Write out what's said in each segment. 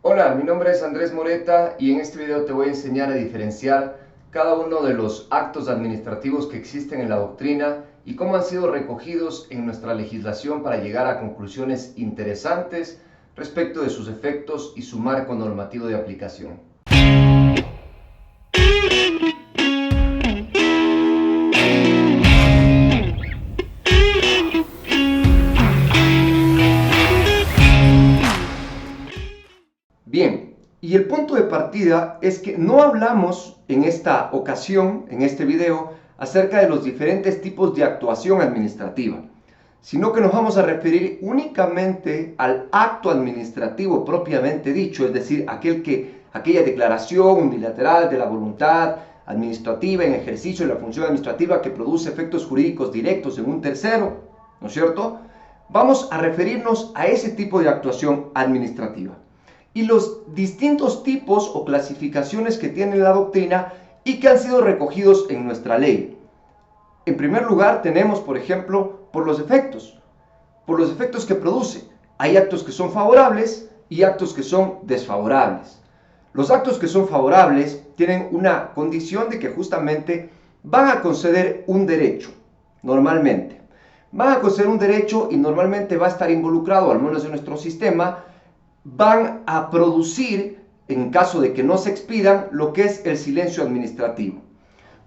Hola, mi nombre es Andrés Moreta y en este video te voy a enseñar a diferenciar cada uno de los actos administrativos que existen en la doctrina y cómo han sido recogidos en nuestra legislación para llegar a conclusiones interesantes respecto de sus efectos y su marco normativo de aplicación. Bien, y el punto de partida es que no hablamos en esta ocasión, en este video, acerca de los diferentes tipos de actuación administrativa, sino que nos vamos a referir únicamente al acto administrativo propiamente dicho, es decir, aquella declaración unilateral de la voluntad administrativa en ejercicio de la función administrativa que produce efectos jurídicos directos en un tercero, ¿no es cierto? Vamos a referirnos a ese tipo de actuación administrativa y los distintos tipos o clasificaciones que tiene la doctrina y que han sido recogidos en nuestra ley. En primer lugar tenemos, por ejemplo, por los efectos que produce. Hay actos que son favorables y actos que son desfavorables. Los actos que son favorables tienen una condición de que justamente van a conceder un derecho, normalmente. Van a conceder un derecho y normalmente va a estar involucrado, al menos en nuestro sistema, van a producir, en caso de que no se expidan, lo que es el silencio administrativo.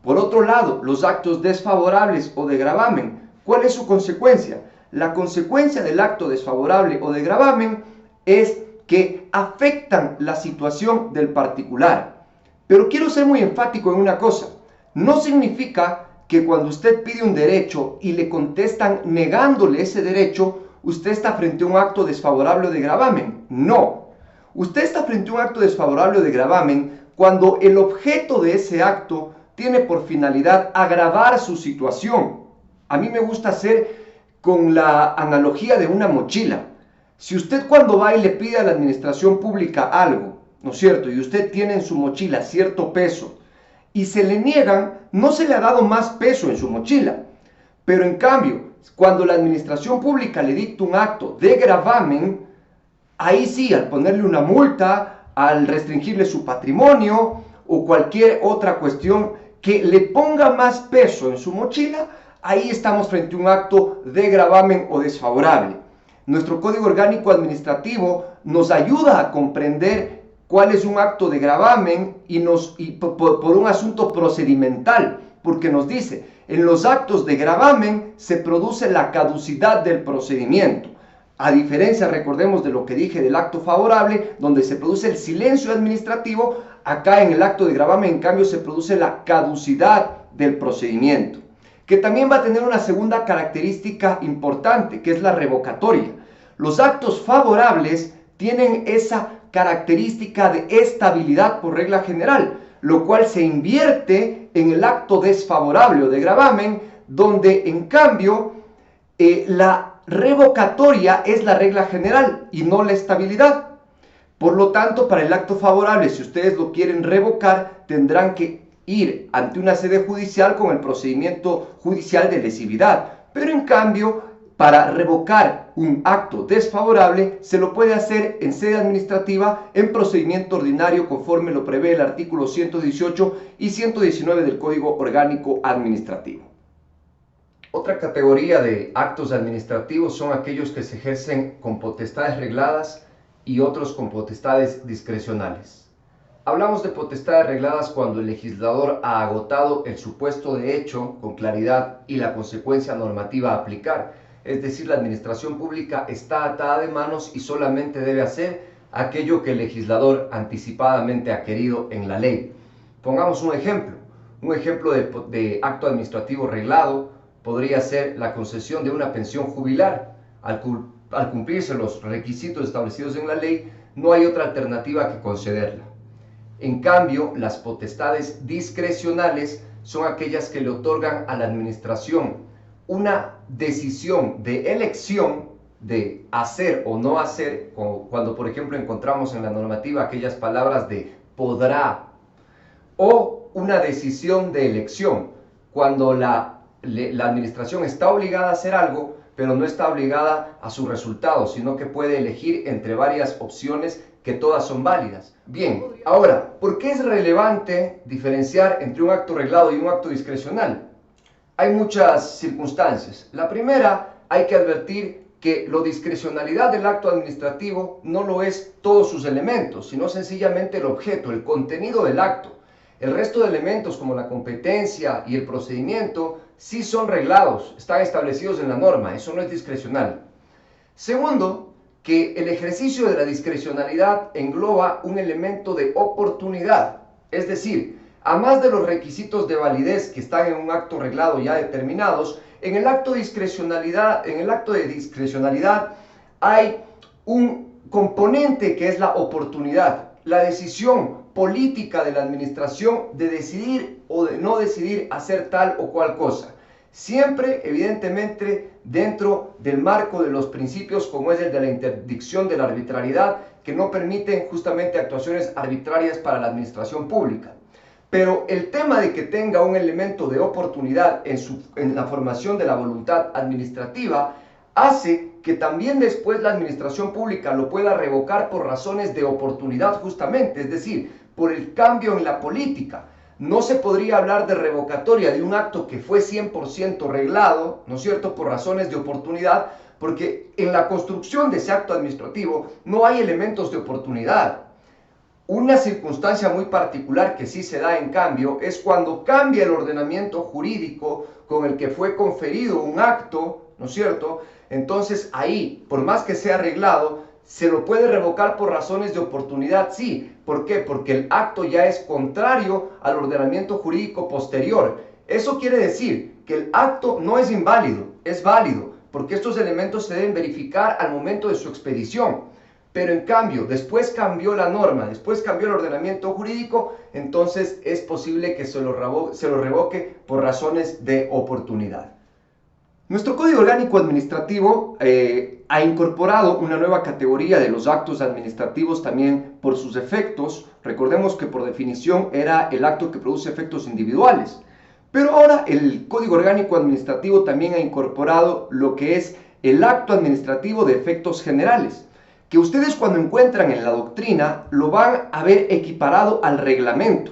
Por otro lado, los actos desfavorables o de gravamen, ¿cuál es su consecuencia? La consecuencia del acto desfavorable o de gravamen es que afectan la situación del particular. Pero quiero ser muy enfático en una cosa. No significa que cuando usted pide un derecho y le contestan negándole ese derecho, usted está frente a un acto desfavorable o de gravamen. No. Usted está frente a un acto desfavorable o de gravamen cuando el objeto de ese acto tiene por finalidad agravar su situación. A mí me gusta hacer con la analogía de una mochila. Si usted cuando va y le pide a la administración pública algo, ¿no es cierto? Y usted tiene en su mochila cierto peso y se le niegan, no se le ha dado más peso en su mochila. Pero en cambio, cuando la administración pública le dicta un acto de gravamen, ahí sí, al ponerle una multa, al restringirle su patrimonio o cualquier otra cuestión que le ponga más peso en su mochila, ahí estamos frente a un acto de gravamen o desfavorable. Nuestro Código Orgánico Administrativo nos ayuda a comprender cuál es un acto de gravamen y por un asunto procedimental, porque nos dice, en los actos de gravamen se produce la caducidad del procedimiento. A diferencia, recordemos de lo que dije del acto favorable, donde se produce el silencio administrativo, acá en el acto de gravamen, en cambio, se produce la caducidad del procedimiento, que también va a tener una segunda característica importante, que es la revocatoria. Los actos favorables tienen esa característica de estabilidad por regla general, lo cual se invierte en el acto desfavorable o de gravamen, donde en cambio la revocatoria es la regla general y no la estabilidad. Por lo tanto, para el acto favorable, si ustedes lo quieren revocar, tendrán que ir ante una sede judicial con el procedimiento judicial de lesividad. Pero en cambio, para revocar un acto desfavorable, se lo puede hacer en sede administrativa en procedimiento ordinario conforme lo prevé el artículo 118 y 119 del Código Orgánico Administrativo. Otra categoría de actos administrativos son aquellos que se ejercen con potestades regladas y otros con potestades discrecionales. Hablamos de potestades regladas cuando el legislador ha agotado el supuesto de hecho con claridad y la consecuencia normativa a aplicar. Es decir, la administración pública está atada de manos y solamente debe hacer aquello que el legislador anticipadamente ha querido en la ley. Pongamos un ejemplo de acto administrativo reglado podría ser la concesión de una pensión jubilar. Al cumplirse los requisitos establecidos en la ley, no hay otra alternativa que concederla. En cambio, las potestades discrecionales son aquellas que le otorgan a la administración una decisión de elección de hacer o no hacer, cuando por ejemplo encontramos en la normativa aquellas palabras de podrá, o una decisión de elección, cuando la administración está obligada a hacer algo, pero no está obligada a su resultado, sino que puede elegir entre varias opciones que todas son válidas. Bien, ahora, ¿por qué es relevante diferenciar entre un acto reglado y un acto discrecional? Hay muchas circunstancias. La primera, hay que advertir que la discrecionalidad del acto administrativo no lo es todos sus elementos, sino sencillamente el objeto, el contenido del acto. El resto de elementos como la competencia y el procedimiento sí son reglados, están establecidos en la norma, eso no es discrecional. Segundo, que el ejercicio de la discrecionalidad engloba un elemento de oportunidad, es decir, a más de los requisitos de validez que están en un acto reglado ya determinados, en el acto de discrecionalidad hay un componente que es la oportunidad, la decisión política de la administración de decidir o de no decidir hacer tal o cual cosa. Siempre, evidentemente, dentro del marco de los principios como es el de la interdicción de la arbitrariedad, que no permiten justamente actuaciones arbitrarias para la administración pública. Pero el tema de que tenga un elemento de oportunidad en la formación de la voluntad administrativa hace que también después la administración pública lo pueda revocar por razones de oportunidad justamente, es decir, por el cambio en la política. No se podría hablar de revocatoria de un acto que fue 100% reglado, ¿no es cierto?, por razones de oportunidad, porque en la construcción de ese acto administrativo no hay elementos de oportunidad. Una circunstancia muy particular que sí se da en cambio es cuando cambia el ordenamiento jurídico con el que fue conferido un acto, ¿no es cierto? Entonces ahí, por más que sea arreglado, se lo puede revocar por razones de oportunidad, sí. ¿Por qué? Porque el acto ya es contrario al ordenamiento jurídico posterior. Eso quiere decir que el acto no es inválido, es válido, porque estos elementos se deben verificar al momento de su expedición. Pero en cambio, después cambió la norma, después cambió el ordenamiento jurídico, entonces es posible que se lo revoque por razones de oportunidad. Nuestro Código Orgánico Administrativo ha incorporado una nueva categoría de los actos administrativos también por sus efectos. Recordemos que por definición era el acto que produce efectos individuales. Pero ahora el Código Orgánico Administrativo también ha incorporado lo que es el acto administrativo de efectos generales, que ustedes cuando encuentran en la doctrina lo van a ver equiparado al reglamento.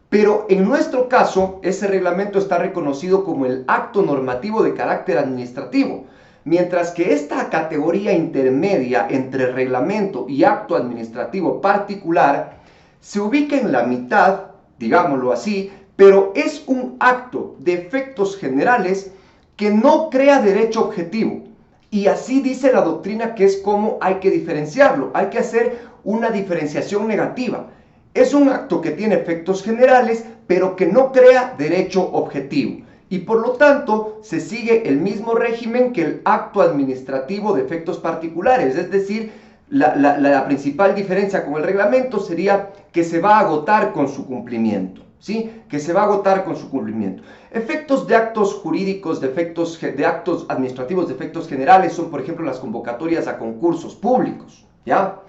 Pero en nuestro caso, ese reglamento está reconocido como el acto normativo de carácter administrativo, mientras que esta categoría intermedia entre reglamento y acto administrativo particular se ubica en la mitad, digámoslo así, pero es un acto de efectos generales que no crea derecho objetivo. Y así dice la doctrina que es como hay que diferenciarlo, hay que hacer una diferenciación negativa. Es un acto que tiene efectos generales, pero que no crea derecho objetivo. Y por lo tanto, se sigue el mismo régimen que el acto administrativo de efectos particulares. Es decir, la principal diferencia con el reglamento sería que se va a agotar con su cumplimiento. ¿Sí? Que se va a agotar con su cumplimiento. Efectos de actos jurídicos, de actos administrativos de efectos generales son, por ejemplo, las convocatorias a concursos públicos, ¿ya?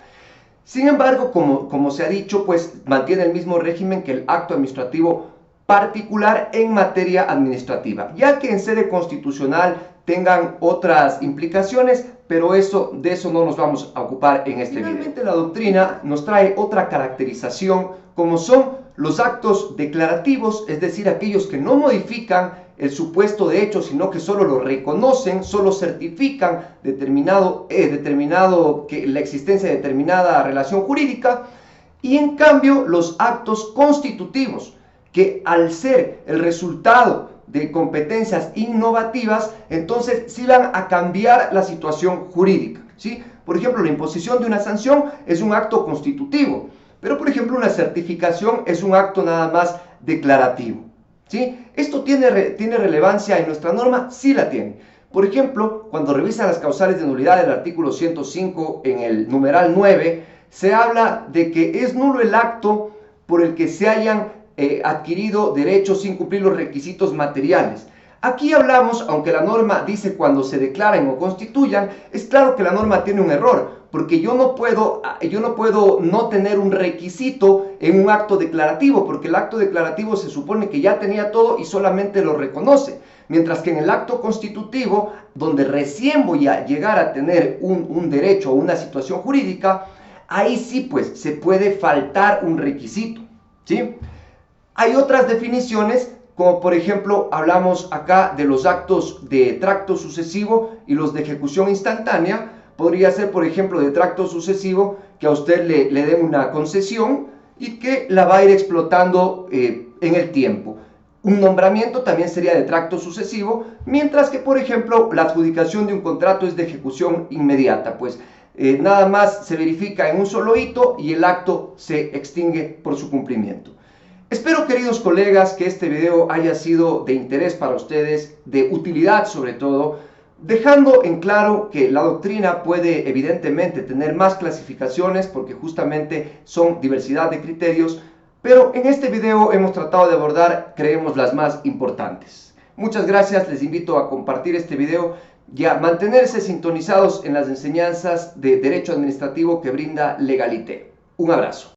Sin embargo, como se ha dicho, pues mantiene el mismo régimen que el acto administrativo particular en materia administrativa, ya que en sede constitucional tengan otras implicaciones, pero de eso no nos vamos a ocupar en este video. Finalmente, la doctrina nos trae otra caracterización, como son los actos declarativos, es decir, aquellos que no modifican el supuesto de hecho, sino que solo lo reconocen, solo certifican determinado que la existencia de determinada relación jurídica, y en cambio los actos constitutivos, que al ser el resultado de competencias innovativas, entonces sí van a cambiar la situación jurídica, ¿sí? Por ejemplo, la imposición de una sanción es un acto constitutivo, pero por ejemplo una certificación es un acto nada más declarativo, ¿sí? ¿Esto tiene relevancia en nuestra norma? Sí la tiene. Por ejemplo, cuando revisan las causales de nulidad del artículo 105 en el numeral 9, se habla de que es nulo el acto por el que se hayan adquirido derechos sin cumplir los requisitos materiales. Aquí hablamos, aunque la norma dice cuando se declaren o constituyan, es claro que la norma tiene un error, porque yo no puedo no tener un requisito en un acto declarativo, porque el acto declarativo se supone que ya tenía todo y solamente lo reconoce, mientras que en el acto constitutivo, donde recién voy a llegar a tener un derecho o una situación jurídica, ahí sí pues se puede faltar un requisito, ¿sí? Hay otras definiciones, como por ejemplo hablamos acá de los actos de tracto sucesivo y los de ejecución instantánea. Podría ser por ejemplo de tracto sucesivo que a usted le den una concesión y que la va a ir explotando en el tiempo. Un nombramiento también sería de tracto sucesivo, mientras que por ejemplo la adjudicación de un contrato es de ejecución inmediata, pues nada más se verifica en un solo hito y el acto se extingue por su cumplimiento. Espero, queridos colegas, que este video haya sido de interés para ustedes, de utilidad sobre todo, dejando en claro que la doctrina puede evidentemente tener más clasificaciones porque justamente son diversidad de criterios, pero en este video hemos tratado de abordar, creemos, las más importantes. Muchas gracias, les invito a compartir este video y a mantenerse sintonizados en las enseñanzas de Derecho Administrativo que brinda Legalité. Un abrazo.